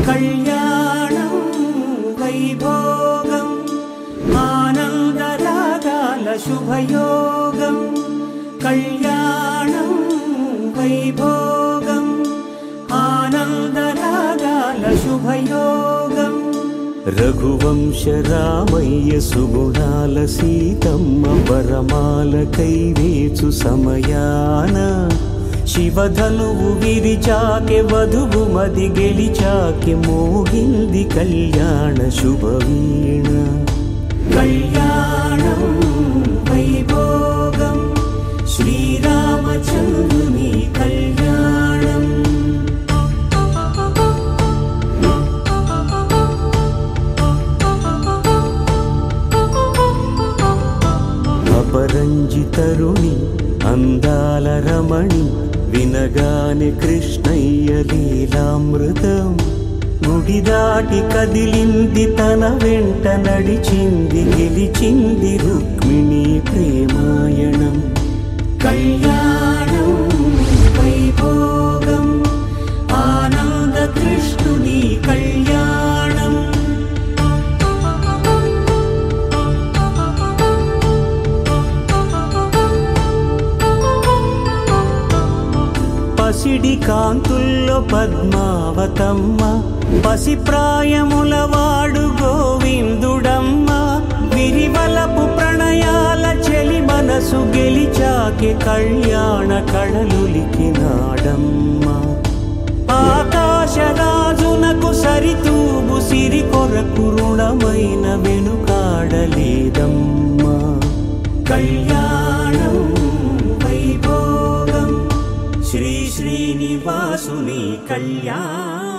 కళ్యాణం వైభోగం ఆనందరాగాల శుభయోగం కళ్యాణం వైభోగం ఆనందరాగాల శుభయోగం రఘువంశ రామయ్య సుగుణాల సీతమ్మ వరమాల కైవేచు సమయాన శివధనువు విరిచాకె వధువు మది గెలిచాకె మోగింది కళ్యాణ శుభవీణ కళ్యాణం వైభోగం శ్రీరామచంద్రుని కళ్యాణం అపరంజి తరుణి అందాల రమణి వినగానే కృష్ణయ్య లీలామృతం గుడి దాటి కదిలింది తన వెంట నడిచింది గెలిచింది రుక్మిణి ప్రేమాయణం కళ్యాణం వైభోగం ఆనంద కృష్ణుని కళ్యాణం పసిడి కాంతుల్లో పద్మావతమ్మ పసిప్రాయముల వాడు గోవిందుడమ్మ విరివలపు ప్రణయాల చెలి మనసు గెలిచాకె కళ్యాణ కళలులికినాడమ్మ ఆకాశరాజునకు సరితూబు సిరి కొరకు రుణమైన వెనుకాడలేదమ్మా కళ్యాణం వైభోగం శ్రీ శ్రీనివాసుని కళ్యాణం